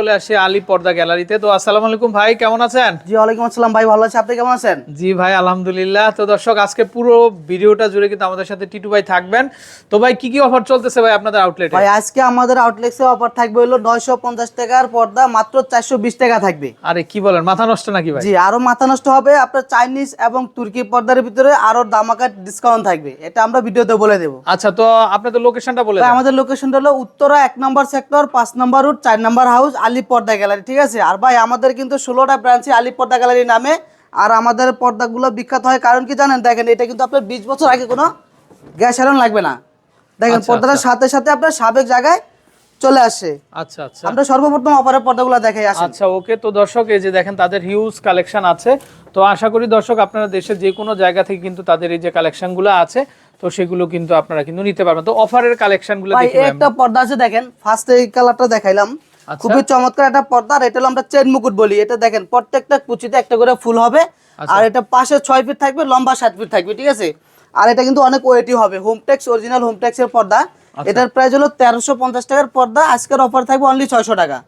চলে আসি আলী পর্দা গ্যালারিতে। তো আসসালামু আলাইকুম ভাই, কেমন আছেন? জি ওয়ালাইকুম আসসালাম ভাই, ভালো আছি, আপনি কেমন আছেন? জি ভাই আলহামদুলিল্লাহ। তো দর্শক আজকে পুরো ভিডিওটা জুড়ে কিন্তু আমাদের সাথে টিটু ভাই থাকবেন। তো ভাই কি কি অফার চলতেছে ভাই আপনাদের আউটলেটে? ভাই আজকে আমাদের আউটলেটে অফার থাকবে হলো 950 টাকার পর্দা মাত্র 420 টাকা থাকবে। আরে কি বলেন, মাথা নষ্ট নাকি ভাই? জি আরো মাথা নষ্ট হবে, আপনার চাইনিজ এবং তুর্কি পর্দার ভিতরে আরো দামাকা ডিসকাউন্ট থাকবে, এটা আমরা ভিডিওতে বলে দেব। আচ্ছা, তো আপনাদের লোকেশনটা বলে ভাই দেন। আমাদের লোকেশনটা হলো উত্তরা 1 নম্বর সেক্টর 5 নম্বর রুট 4 নম্বর হাউস আলী পর্দা গ্যালারি, ঠিক আছে? আর ভাই আমাদের কিন্তু 16টা ব্রাঞ্চে আলী পর্দা গ্যালারি নামে। আর আমাদের পর্দাগুলো বিখ্যাত হয় কারণ কি জানেন, দেখেন এটা কিন্তু আপনার 20 বছর আগে কোনো গ্যাস আয়রন লাগবে না। দেখেন আচ্ছা, পর্দাটার আচ্ছা। সাথে সাথে আপনার সাবেক জায়গায় চলে আসে। আচ্ছা আচ্ছা আমরা সর্বপ্রথম অফারের পর্দাগুলো দেখাই আসেন। আচ্ছা ওকে। তো দর্শক এই যে দেখেন তাদের হিউজ কালেকশন আছে। তো আশা করি দর্শক আপনারা দেশের যে কোনো জায়গা থেকে কিন্তু তাদের এই যে কালেকশনগুলো আছে তো সেগুলো কিন্তু আপনারা কিন্তু নিতে পারবেন। তো অফারের কালেকশনগুলো ভাই দেখি ভাই একটা পর্দা আছে, দেখেন ফার্স্ট এই কালারটা দেখাইলাম, আচ্ছা। খুবই চমৎকার একটা পর্দা। আর এটা হলো আমরা চেন মুকুট বলি। এটা দেখেন প্রত্যেকটা কুচিতে একটা করে ফুল হবে। আচ্ছা। আর এটা পাশে 6 ফিট থাকবে, লম্বা 7 ফিট থাকবে, ঠিক আছে? আর এটা কিন্তু অনেক ওয়েটি হবে, হোমটেক্স অরিজিনাল হোমটেক্স এর পর্দা। আচ্ছা। এটার প্রাইস হলো 1350 টাকার পর্দা, আজকের অফার থাকবে অনলি 600 টাকা।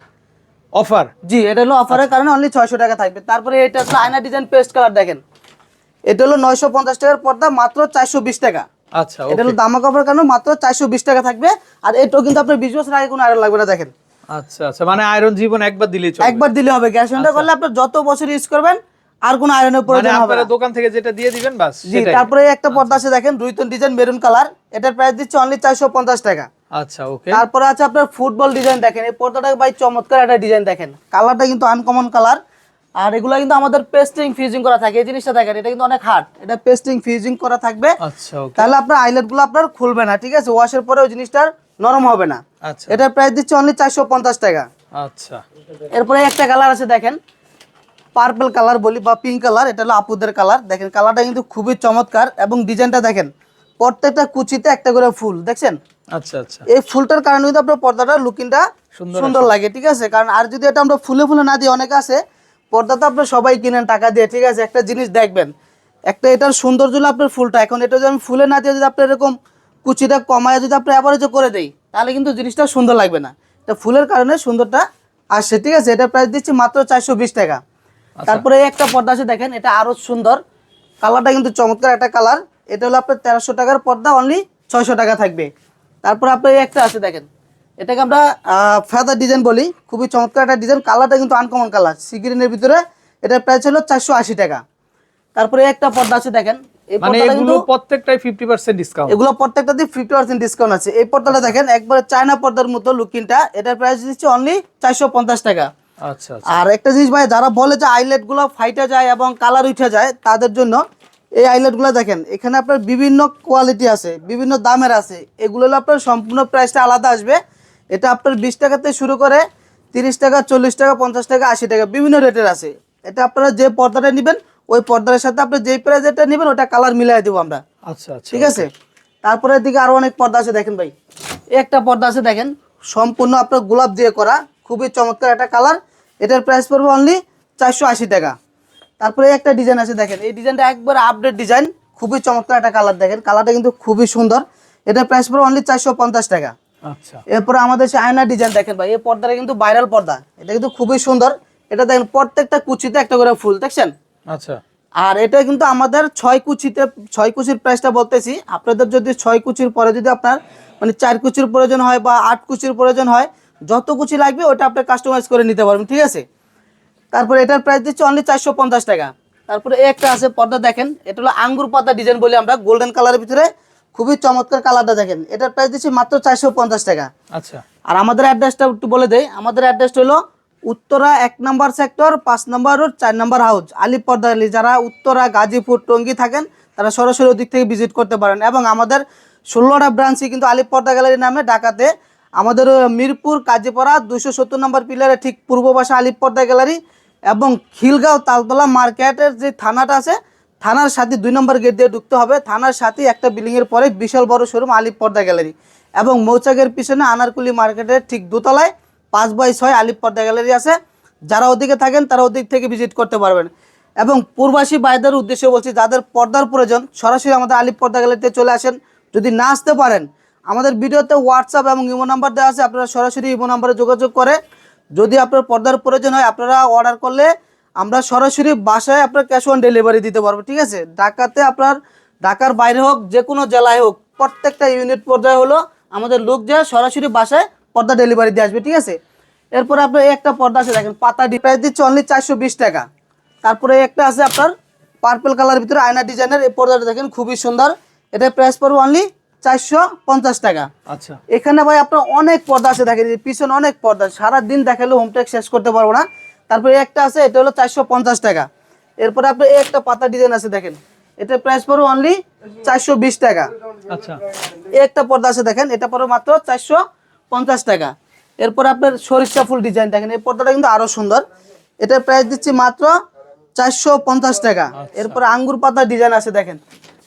অফার? জি এটা হলো অফারের কারণে অনলি 600 টাকা থাকবে। তারপরে এটা হলো আয়না ডিজাইন পেস্ট কালার, দেখেন এটা হলো 950 টাকার পর্দা মাত্র 420 টাকা। আচ্ছা এটা ওকে। হলো দামাক অফার কারণে মাত্র 420 টাকা থাকবে। আর এটাও কিন্তু আপনার 20 বছর আগে কোনো আয়রন লাগবে না, দেখেন আচ্ছা আচ্ছা, মানে আয়রন জীবন একবার দিলেই চলবে? একবার দিলে হবে। গ্যাস সিলিন্ডার করলে আপনার যত বছর ইউজ করবেন আর কোনো আয়রনের মানে প্রয়োজন হবে আপনারা না। দোকান থেকে যেটা দিয়ে দিবেন বাস জি সেটাই? তারপরে একটা পর্দা আছে দেখেন রুইতন ডিজাইন মেরুন কালার, এটার প্রাইস দিচ্ছে অনলি 450 টাকা। আচ্ছা ওকে। তারপরে আছে আপনার ফুটবল ডিজাইন, দেখেন এই পর্দাটা ভাই চমৎকার একটা ডিজাইন, দেখেন কালারটা কিন্তু আনকমন কালার। আর এগুলা কিন্তু আমাদের পেস্টিং ফিউজিং করা থাকে, এই জিনিসটা দেখেন এটা কিন্তু অনেক হার্ড, এটা পেস্টিং ফিউজিং করা থাকবে। আচ্ছা ওকে। তাহলে আপনার আইলেট গুলো আপনার খুলবে না, ঠিক আছে? ওয়াশের পরে ওই জিনিসটার নরম হবে না। আচ্ছা। এটার প্রাইস দিচ্ছে অনলি 450 টাকা। আচ্ছা এরপরে একটা কালার আছে দেখেন পার্পল কালার বলি বা পিঙ্ক কালার, এটা হলো আপুদের কালার। দেখেন কালারটা কিন্তু খুবই চমৎকার এবং ডিজাইনটা দেখেন প্রত্যেকটা কুচিতে একটা করে ফুল, দেখছেন? আচ্ছা আচ্ছা। এই ফুলটার কারণে কিন্তু আপনার পর্দাটার লুকিংটা সুন্দর লাগে, ঠিক আছে? কারণ আর যদি এটা আমরা ফুলে ফুলে না দিই, অনেকে আছে পর্দা তো আপনার সবাই কিনেন টাকা দিয়ে, ঠিক আছে? একটা জিনিস দেখবেন, একটা এটার সৌন্দর্য হলো আপনার ফুলটা। এখন এটা যদি আমি ফুলে না দিয়ে যদি আপনার এরকম কুচিটা কমায় যদি আপনি অ্যাভারেজও করে দেই, তাহলে কিন্তু জিনিসটা সুন্দর লাগবে না। এটা ফুলের কারণে সুন্দরটা আসছে, ঠিক আছে? এটা প্রাইস দিচ্ছি মাত্র 420 টাকা। তারপরে এই একটা পর্দা আছে দেখেন, এটা আরো সুন্দর, কালারটা কিন্তু চমৎকার একটা কালার। এটা হলো আপনার 1300 টাকার পর্দা, অনলি 600 টাকা থাকবে। তারপরে আপনার এই একটা আছে দেখেন, এটাকে আমরা ফেদার ডিজাইন বলি, খুবই চমৎকার একটা ডিজাইন। কালারটা কিন্তু আনকমন কালার, সি গ্রিনের ভিতরে। এটার প্রাইস হলো 480 টাকা। তারপরে একটা পর্দা আছে দেখেন, এই মানে পর্দাটা এগুলো কিন্তু প্রত্যেকটাই 50% ডিসকাউন্ট? এগুলো প্রত্যেকটাতে 50% ডিসকাউন্ট আছে। এই পর্দাটা দেখেন একবারে চায়না পর্দার মতো লুকিংটা, এটার প্রাইস দিচ্ছে অনলি 450 টাকা। আচ্ছা আচ্ছা। আর একটা জিনিস ভাই, যারা বলে যে আইলেট গুলো ফাইটে যায় এবং কালার উঠে যায়, তাদের জন্য এই আইলেট গুলো দেখেন, এখানে আপনার বিভিন্ন কোয়ালিটি আছে, বিভিন্ন দামের আছে। এগুলো হলো আপনার সম্পূর্ণ প্রাইসটা আলাদা আসবে। এটা আপনার 20 টাকা থেকে শুরু করে 30 টাকা, 40 টাকা, 50 টাকা, 80 টাকা, বিভিন্ন রেটের আছে। এটা আপনারা যে পর্দাটা নেবেন ওই পর্দার সাথে আপনি যেই প্রাইসটা নেবেন ওটা কালার মিলাই দেবো আমরা, আচ্ছা আচ্ছা ঠিক আছে? তারপরে এদিকে আরো অনেক পর্দা আছে দেখেন ভাই, এই একটা পর্দা আছে দেখেন সম্পূর্ণ আপনার গোলাপ দিয়ে করা, খুবই চমৎকার একটা কালার। এটার প্রাইস পড়বে অনলি 480 টাকা। তারপরে একটা ডিজাইন আছে দেখেন, এই ডিজাইনটা একবার আপডেট ডিজাইন, খুবই চমৎকার একটা কালার, দেখেন কালারটা কিন্তু খুবই সুন্দর। এটার প্রাইস পড়বে অনলি 450 টাকা। আচ্ছা। এরপরে আমাদের সে আয়না ডিজাইন দেখেন ভাই, এই পর্দাটা কিন্তু ভাইরাল পর্দা, এটা কিন্তু খুবই সুন্দর। এটা দেখেন প্রত্যেকটা কুচিতে একটা করে ফুল, দেখছেন? আচ্ছা। আর এটা কিন্তু আমাদের 6 কুচিতে, 6 কুচির প্রাইসটা বলতেছি। আপনাদের যদি 6 কুচির পরে যদি আপনার মানে 4 কুচির প্রয়োজন হয় বা 8 কুচির প্রয়োজন হয়, যত কুচি লাগবে ওটা আপনি কাস্টমাইজ করে নিতে পারবেন, ঠিক আছে? তারপরে এটার প্রাইস দিচ্ছে অনলি 450 টাকা। তারপরে এই একটা আছে পর্দা দেখেন, এটা হলো আঙ্গুর পাতা ডিজাইন বলি আমরা, গোল্ডেন কালারের ভিতরে, খুবই চমৎকার কালারটা দেখেন। এটার প্রাইস দিচ্ছি মাত্র 450 টাকা। আচ্ছা। আর আমাদের অ্যাড্রেসটা একটু বলে দেই, আমাদের অ্যাড্রেসটা হলো উত্তরা 1 নম্বর সেক্টর 5 নম্বর রোড 4 নম্বর হাউস আলী পর্দা গ্যালারি। যারা উত্তরা, গাজীপুর, টঙ্গী থাকেন তারা সরাসরি ওদিক থেকে ভিজিট করতে পারেন। এবং আমাদের 16টা ব্রাঞ্চই কিন্তু আলী পর্দা গ্যালারি নামে ঢাকাতে। আমাদের মিরপুর কাজীপাড়া 270 নম্বর পিলারে ঠিক পূর্ব পাশে আলী পর্দা গ্যালারি, এবং খিলগাঁও তালতলা মার্কেটের যে থানাটা আছে, থানার সাথে 2 নম্বর গেট দিয়ে ঢুকতে হবে। থানার সাথে একটা বিল্ডিংয়ের পরে বিশাল বড় শোরুম আলী পর্দা গ্যালারি। এবং মৌচাকের পিছনে আনারকুলি মার্কেটের ঠিক দোতলায় 5/6 আলী পর্দা গ্যালারি আছে। যারা ওদিকে থাকেন তারা ওদিক থেকে ভিজিট করতে পারবেন। এবং প্রবাসী ভাইদের উদ্দেশ্যে বলছি, যাদের পর্দার প্রয়োজন সরাসরি আমাদের আলী পর্দা গ্যালারিতে চলে আসেন। যদি না আসতে পারেন, আমাদের ভিডিওতে হোয়াটসঅ্যাপ এবং ইমো নাম্বার দেওয়া আছে, আপনারা সরাসরি ইমো নাম্বারে যোগাযোগ করে যদি আপনার পর্দার প্রয়োজন হয় আপনারা অর্ডার করলে আমরা সরাসরি বাসায় আপনার ক্যাশ অন ডেলিভারি দিতে পারবো, ঠিক আছে। ঢাকাতে আপনার ঢাকার বাইরে হোক যে কোনো জেলায় হোক প্রত্যেকটা ইউনিট পর্যায়ে হলো আমাদের লোক যায় সরাসরি বাসায় পর্দা ডেলিভারি দিয়ে আসবে, ঠিক আছে। এরপরে আপনার একটা পর্দা আছে দেখেন পাতা প্রাইস দিচ্ছে অনলি 420 টাকা। তারপরে একটা আছে আপনার পার্পল কালারের ভিতরে আয়না ডিজাইনের, এই পর্দাটা দেখেন খুবই সুন্দর, এটা প্রাইস পড়বে অনলি 450 টাকা। আচ্ছা, এখানে ভাই আপনার অনেক পর্দা আছে দেখেন, পিছনে অনেক পর্দা, সারাদিন দেখালে হোমটেক শেষ করতে পারবো না। তারপরে একটা আছে এটা হলো 450 টাকা। এরপরে আপনার একটা পাতা ডিজাইন আছে দেখেন, এটা প্রাইস পড়বে অনলি 420 টাকা। আচ্ছা, একটা পর্দা আছে দেখেন, এটা পড়বে মাত্র 450 টাকা। এরপর আপনার সরিষা ফুল ডিজাইন দেখেন, এই পর্দাটা কিন্তু আরো সুন্দর, এটার প্রাইস দিচ্ছি মাত্র 450 টাকা। এরপর আঙ্গুর পাতা ডিজাইন আছে দেখেন,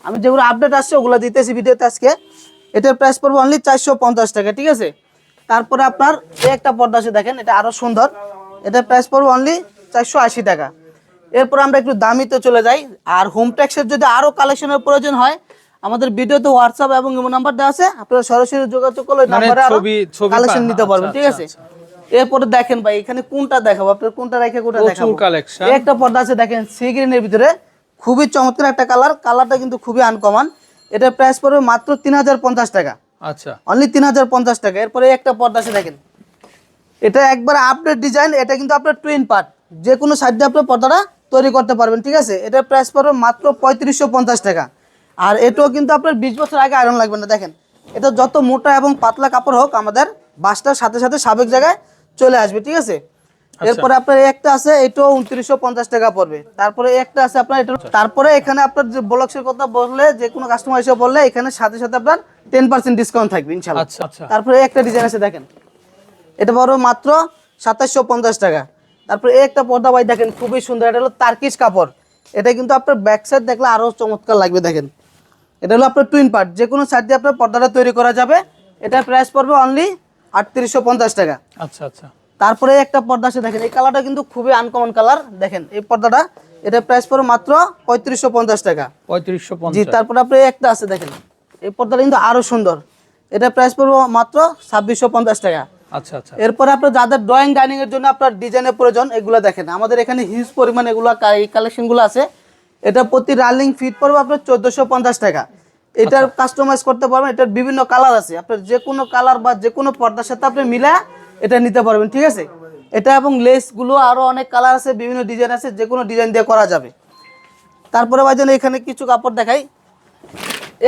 আমি যেগুলো আপডেট আসছে ওগুলো দিতেছি ভিডিওতে আজকে। এটার প্রাইস পড়বে অনলি 450 টাকা, ঠিক আছে। তারপরে আপনার এই একটা পর্দা আছে দেখেন, এটা আরো সুন্দর, এটার প্রাইস পড়বে অনলি 480 টাকা। এরপর আমরা একটু দামিতে চলে যাই। আর হোমটেক্সের যদি আরো কালেকশনের প্রয়োজন হয় আমাদের ভিডিওতে হোয়াটসঅ্যাপ এবং ইমো নাম্বার দেওয়া আছে, আপনারা সরাসরি যোগাযোগ করলে নাম্বারে আরো কালেকশন নিতে পারবেন, ঠিক আছে। এরপরে দেখেন ভাই এখানে কোনটা দেখাবো, আপনার কোনটা রেখে কোনটা দেখাবো। একটা পর্দা আছে দেখেন সি গ্রিনের ভিতরে, খুবই চমৎকার একটা কালার, কালারটা কিন্তু খুবই আনকমন। এটার প্রাইস পড়বে মাত্র 3050 টাকা। আচ্ছা, অনলি 3050 টাকা। এরপরে একটা পর্দা আছে দেখেন, এটা একবার আপডেট ডিজাইন, এটা কিন্তু আপনার টুইন পার্ট, যে কোনো সাইডে আপনি পর্দাটা তৈরি করতে পারবেন, ঠিক আছে। এটার প্রাইস পড়বে মাত্র 3550 টাকা। আর এটাও কিন্তু আপনার 20 বছর আগে আয়রন লাগবে না। দেখেন এটা যত মোটা এবং পাতলা কাপড় হোক আমাদের বাসটার সাথে সাথে সাবেক জায়গায় চলে আসবে, ঠিক আছে। এরপরে আপনার একটা আছে এটাও 2950 টাকা পড়বে। তারপরে একটা আছে আপনার এটা, তারপরে এখানে আপনার যে ব্লকসের কথা বললে যে কোনো কাস্টমার এসে বললে এখানে সাথে সাথে আপনার 10% ডিসকাউন্ট থাকবে ইনশাআল্লাহ। তারপরে একটা ডিজাইন আছে দেখেন, এটা পড়বে মাত্র 2750 টাকা। তারপরে একটা পর্দা ভাই দেখেন খুবই সুন্দর, এটা হলো তার্কিশ কাপড়, এটা কিন্তু আপনার ব্যাক সাইড দেখলে আরো চমৎকার লাগবে। দেখেন এটা হলো আপনার টুইন পার্ট, যে কোনো সাইড দিয়ে আপনার পর্দাটা তৈরি করা যাবে। এটার প্রাইস পড়বে অনলি 3850 টাকা। আচ্ছা, আচ্ছা। তারপরে একটা পর্দা আছে দেখেন, এই কালারটা কিন্তু খুবই আনকমন কালার, দেখেন এই পর্দাটা, এটার প্রাইস পড়বে মাত্র 3550 টাকা। 3550 জি। তারপরে আপনি একটা আছে দেখেন, এই পর্দাটা কিন্তু আরো সুন্দর, এটার প্রাইস পড়বে মাত্র 2650 টাকা। আচ্ছা, আচ্ছা। এরপরে আপনার যাদের ড্রয়িং ডাইনিং এর জন্য আপনার ডিজাইনের প্রয়োজন, এগুলো দেখেন আমাদের এখানে হিউজ পরিমাণ এগুলো এই কালেকশনগুলো আছে। এটা প্রতি রানিং ফিট পড়বে আপনার 1450 টাকা। এটার কাস্টমাইজ করতে পারবেন, এটার বিভিন্ন কালার আছে, আপনার যে কোনো কালার বা যে কোনো পর্দার সাথে আপনি মিলা এটা নিতে পারবেন, ঠিক আছে। এটা এবং লেসগুলো আরো অনেক কালার আছে, বিভিন্ন ডিজাইন আছে, যে কোনো ডিজাইন দিয়ে করা যাবে। তারপরে ভাইজান এখানে কিছু কাপড় দেখাই,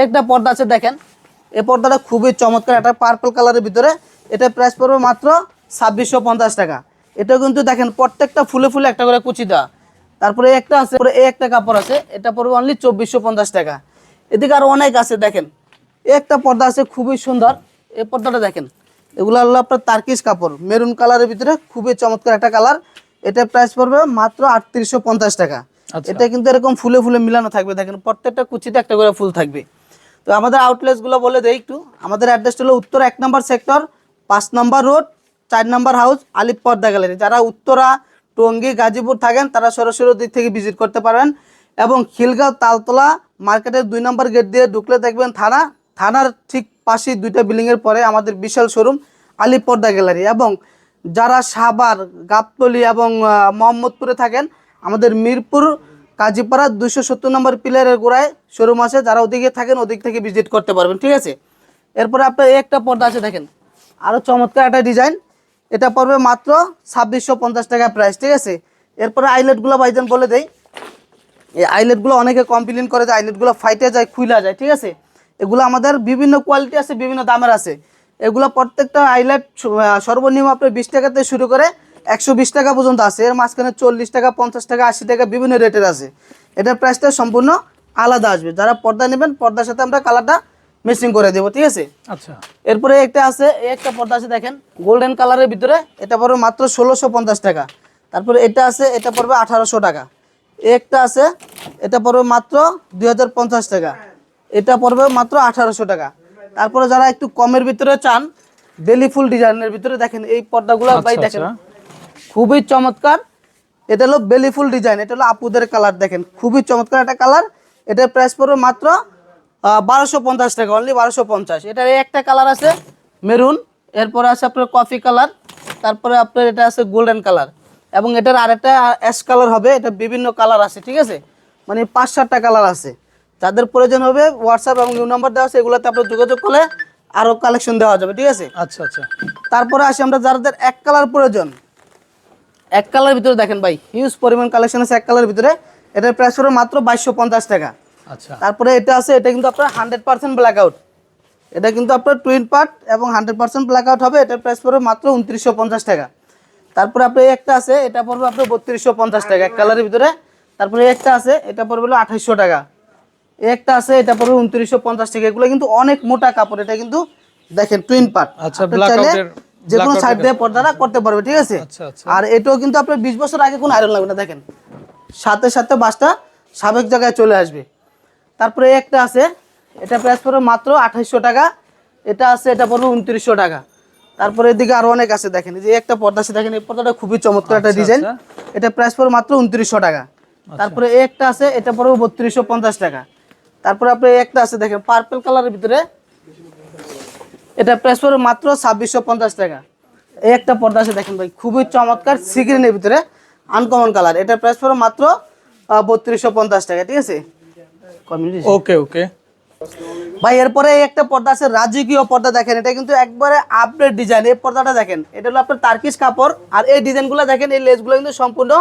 একটা পর্দা আছে দেখেন, এই পর্দাটা খুবই চমৎকার, এটা পার্পল কালারের ভিতরে, এটা প্রাইস পড়বে মাত্র 2650 টাকা। এটা কিন্তু দেখেন প্রত্যেকটা ফুলে ফুলে একটা করে কুচি দেওয়া। তারপরে একটা আছে, এই একটা কাপড় আছে, এটা পড়বে অনলি 2450 টাকা। এদিকে আরো অনেক আছে দেখেন, একটা পর্দা আছে খুবই সুন্দর, এই পর্দাটা দেখেন, এগুলো হলো আপনার তার্কিশ কাপড়, মেরুন কালারের ভিতরে খুবই চমৎকার একটা কালার, এটা প্রাইস পড়বে মাত্র 3850 টাকা। এটা কিন্তু এরকম ফুলে ফুলে মিলানো থাকবে, দেখেন প্রত্যেকটা কুচিতে একটা করে ফুল থাকবে। তো আমাদের আউটলেটসগুলো বলে দেই একটু, আমাদের অ্যাড্রেসটা হলো উত্তর 1 নম্বর সেক্টর, 5 নম্বর রোড, 4 নম্বর হাউস, আলিপ পর্দা গ্যালারি। যারা উত্তরা, টঙ্গী, গাজীপুর থাকেন তারা সরাসরি দিক থেকে ভিজিট করতে পারবেন। এবং খিলগাঁও তালতলা মার্কেটের 2 নম্বর গেট দিয়ে ঢুকলে দেখবেন থানা, থানার ঠিক পাশেই 2টা বিল্ডিংয়ের পরে আমাদের বিশাল শোরুম আলিপ পর্দা গ্যালারি। এবং যারা সাভার, গাবতলী এবং মোহাম্মদপুরে থাকেন আমাদের মিরপুর কাজীপাড়া 270 নম্বর পিলারের গোড়ায় শোরুম আছে, যারা ওদিকে থাকেন ওদিক থেকে ভিজিট করতে পারবেন, ঠিক আছে। এরপরে আপনার একটা পর্দা আছে দেখেন, আরও চমৎকার একটা ডিজাইন, এটা পড়বে মাত্র 2650 টাকা প্রাইস, ঠিক আছে। এরপরে আইলেটগুলো ভাইজান বলে দেই, এই আইলেটগুলো অনেকে কমপ্লেন করে যে আইলেটগুলো ফাইটে যায়, খুইলা যায়, ঠিক আছে। এগুলো আমাদের বিভিন্ন কোয়ালিটি আছে, বিভিন্ন দামের আছে। এগুলো প্রত্যেকটা আইলেট সর্বনিম্ন আপনার 20 টাকা থেকে শুরু করে 120 টাকা পর্যন্ত আছে, এর মাঝখানে 40 টাকা, 50 টাকা, 80 টাকা বিভিন্ন রেটের আছে। এটার প্রাইসটা সম্পূর্ণ আলাদা আসবে। যারা পর্দা নেবেন পর্দার সাথে আমরা কালারটা ম্যাচিং করে দেবো, ঠিক আছে। আচ্ছা। এরপরে একটা আছে, একটা পর্দা আছে দেখেন গোল্ডেন কালারের ভিতরে, এটা পড়বে মাত্র 1650 টাকা। তারপরে এটা আছে, এটা পড়বে 1800 টাকা। একটা আছে, এটা পড়বে মাত্র 2050 টাকা। এটা পড়বে মাত্র 1800 টাকা। তারপরে যারা একটু কমের ভিতরে চান, বেলি ফুল ডিজাইনের ভিতরে দেখেন এই পর্দাগুলো ভাই দেখেন খুবই চমৎকার। এটা হলো বেলি ফুল ডিজাইন, এটা হলো আপুদের কালার, দেখেন খুবই চমৎকার একটা কালার। এটার প্রাইস পড়বে মাত্র 1250 টাকা, অনলি 1250। এটার একটা কালার আছে মেরুন, এরপরে আছে আপনার কফি কালার, তারপরে আপনার এটা আছে গোল্ডেন কালার, এবং এটার আরেকটা অ্যাশ কালার হবে। এটা বিভিন্ন কালার আছে, ঠিক আছে, মানে 5-7টা কালার আছে। যাদের প্রয়োজন হবে হোয়াটসঅ্যাপ এবং নিউ নাম্বার দেওয়া আছে, এগুলোতে আপনার যোগাযোগ করলে আরও কালেকশন দেওয়া যাবে, ঠিক আছে। আচ্ছা আচ্ছা। তারপরে আসি আমরা যাদের এক কালার প্রয়োজন, এক কালার ভিতরে দেখেন ভাই হিউজ পরিমাণ কালেকশন আছে এক কালারের ভিতরে। এটার প্রাইস পড়বে মাত্র 2250 টাকা। আচ্ছা, তারপরে এটা আছে, এটা কিন্তু আপনার 100% ব্ল্যাক আউট, এটা কিন্তু আপনার টুইন পার্ট এবং 100% ব্ল্যাক আউট হবে। এটার প্রাইস পড়বে মাত্র 2950 টাকা। তারপরে আপনার এই একটা আছে, এটা পড়বে আপনার 3250 টাকা এক কালারের ভিতরে। তারপরে এই একটা আছে, এটা পড়বে হলো 2800 টাকা। এই একটা আছে, এটা পড়বে 2950 টাকা। এগুলো কিন্তু অনেক মোটা কাপড়, এটা কিন্তু দেখেন টুইন পার্ট। আচ্ছা, ব্ল্যাক আউটের যে কোনো সাইড দিয়ে পর্দাটা করতে পারবে, ঠিক আছে। আচ্ছা আচ্ছা। আর এটাও কিন্তু আপনার 20 বছর আগে কোনো আয়রন লাগবে না, দেখেন সাথে সাথে বাসটা স্বাভাবিক জায়গায় চলে আসবে। তারপরে এই একটা আছে, এটা প্রাইস পড়বে মাত্র 2800 টাকা। এটা আছে, এটা পড়বে 2900 টাকা। তারপরে এদিকে আরো অনেক আছে, দেখেন এই যে একটা পর্দা আছে, দেখেন এই পর্দাটা খুবই চমৎকার একটা ডিজাইন। এটা প্রাইস পড়বে মাত্র 2900 টাকা। তারপরে এই একটা আছে, এটা পড়বে 3250 টাকা। তারপরে আপনার এই একটা আছে, দেখেন পার্পল কালারের ভিতরে, এটা প্রাইস পড়বে মাত্র 2650 টাকা। এই একটা পর্দা আছে, দেখেন ভাই খুবই চমৎকার সিগ্রিনের ভিতরে আনকমন কালার। এটা প্রাইস পড়বে মাত্র 3250 টাকা, ঠিক আছে। ওকে ওকে ভাই এরপরে এই একটা পর্দা আছে রাজকীয় পর্দা, দেখেন এটা কিন্তু একবারে আপডেট ডিজাইন। এই পর্দাটা দেখেন, এটা হলো আপনার টার্কিশ কাপড়। আর এই ডিজাইনগুলো দেখেন, এই লেসগুলো কিন্তু সম্পূর্ণ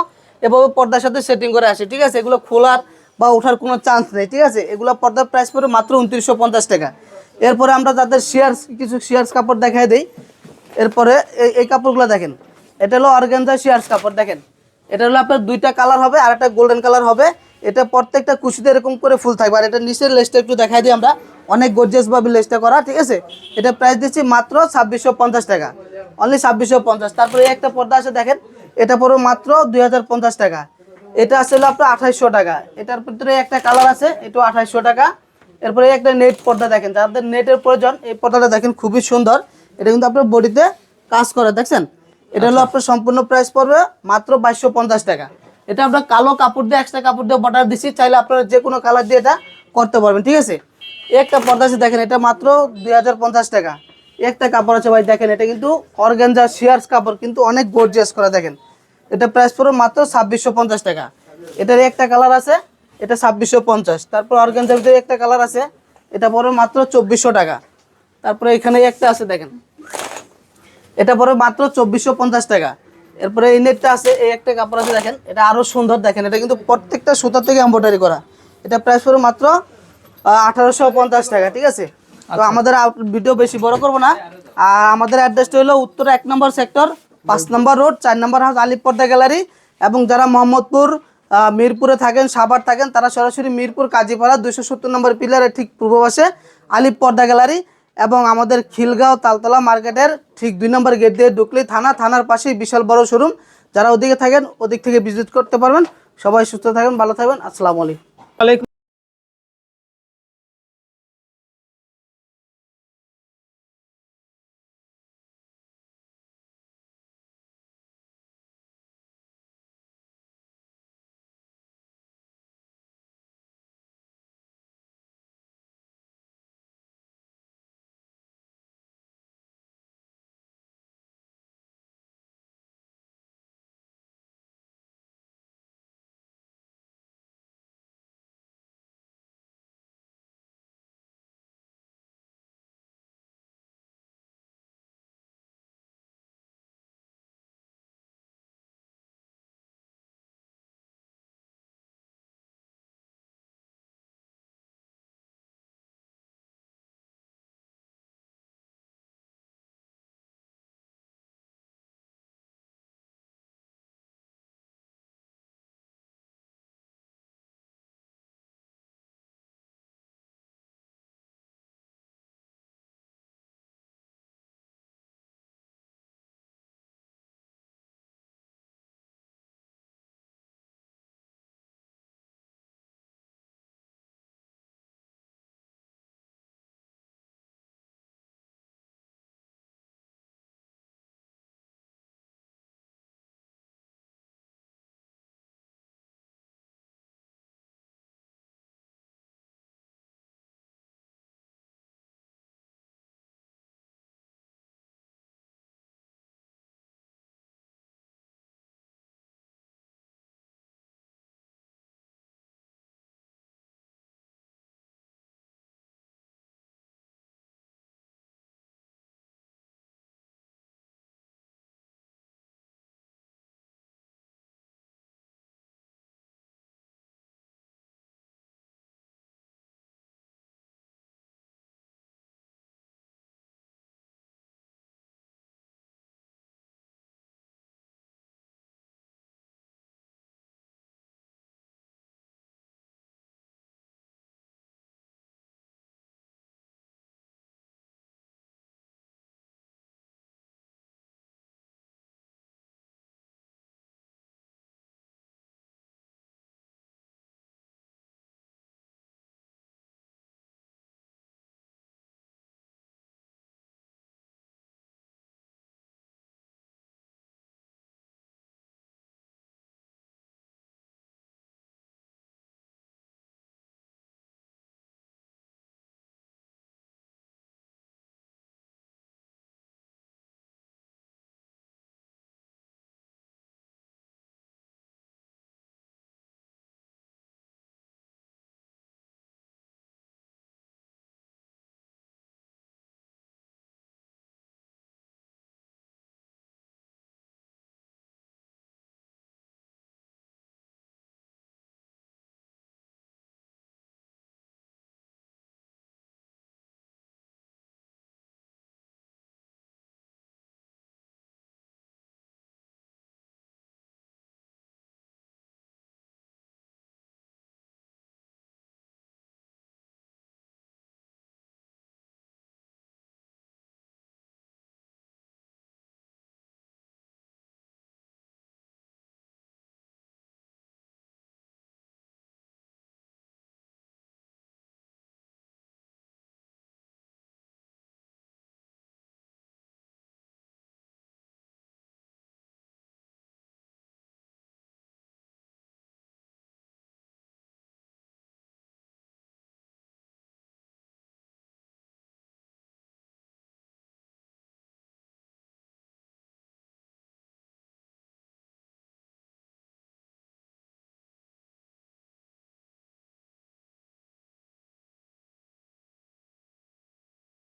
এভাবে পর্দার সাথে সেটিং করে আসে, ঠিক আছে। এগুলো খোলার বা ওঠার কোনো চান্স নেই, ঠিক আছে। এগুলো পর্দার প্রাইস পড়বে মাত্র 2950 টাকা। এরপরে আমরা যাদের কিছু শেয়ার্স কাপড় দেখাই দিই। এরপরে এই কাপড়গুলো দেখেন, এটা হলো অর্গানজা শেয়ার্স কাপড়। দেখেন এটা হলো আপনার দুইটা কালার হবে, আর একটা গোল্ডেন কালার হবে। এটা প্রত্যেকটা কুচিতে এরকম করে ফুল থাকবে। আর এটা নিচের লেসটা একটু দেখাই দিই আমরা, অনেক গর্জিয়াস ভাবে লেসটা করা, ঠিক আছে। এটা প্রাইস দিচ্ছি মাত্র 2650 টাকা, অনলি 2650। তারপরে এই একটা পর্দা আছে, দেখেন এটা পড়বে মাত্র 2050 টাকা। এটা আছে হলো আপনার 2800 টাকা। এটার ভিতরে একটা কালার আছে, এটাও 2800 টাকা। এরপরে একটা নেট পর্দা দেখেন, যাদের নেটের প্রয়োজন এই পর্দাটা দেখেন খুবই সুন্দর। এটা কিন্তু আপনার বডিতে কাজ করে, দেখছেন। এটা হলো আপনার সম্পূর্ণ প্রাইস পড়বে মাত্র 2250 টাকা। এটা আমরা কালো কাপড় দিয়ে এক্সট্রা কাপড় দিয়ে বর্ডার দিচ্ছি, চাইলে আপনারা যে কোনো কালার দিয়ে এটা করতে পারবেন, ঠিক আছে। একটা পর্দা আছে, দেখেন এটা মাত্র 2050 টাকা। একটা কাপড় আছে ভাই, দেখেন এটা কিন্তু অর্গানজা শিয়ার্স কাপড়, কিন্তু অনেক গর্জিয়াস করা, দেখেন এটা প্রাইস পড়বে মাত্র 2650 টাকা। এটার একটা কালার আছে, এটা 2650। তারপর অর্গানজার ভিতরে একটা কালার আছে, এটা পড়বে মাত্র 2400 টাকা। তারপরে এখানে একটা আছে, দেখেন এটা পড়বে মাত্র 2450 টাকা। এরপরে এই নেটটা আছে, এই একটা কাপড় আছে, দেখেন এটা আরো সুন্দর, দেখেন এটা কিন্তু প্রত্যেকটা সুতা থেকে এমব্রয়ডারি করা। এটা প্রাইস পড়বে মাত্র 1850 টাকা, ঠিক আছে। তো আমাদের ভিডিও বেশি বড় করব না। আর আমাদের অ্যাড্রেসটা হলো উত্তর 1 নম্বর সেক্টর, 5 নম্বর রোড, 4 নম্বর হাউস, আলিপ পর্দা গ্যালারি। এবং যারা মোহাম্মদপুর মিরপুরে থাকেন, সাভার থাকেন, তারা সরাসরি মিরপুর কাজীপাড়া 270 নম্বর পিলারের ঠিক পূর্ব পাশে আলিপ পর্দা গ্যালারি। এবং আমাদের খিলগাঁও তালতলা মার্কেটের ঠিক 2 নম্বর গেট দিয়ে ঢুকলেই থানার পাশেই বিশাল বড় শোরুম। যারা ওদিকে থাকেন ওদিক থেকে ভিজিট করতে পারবেন। সবাই সুস্থ থাকবেন, ভালো থাকবেন। আসসালামু আলাইকুম।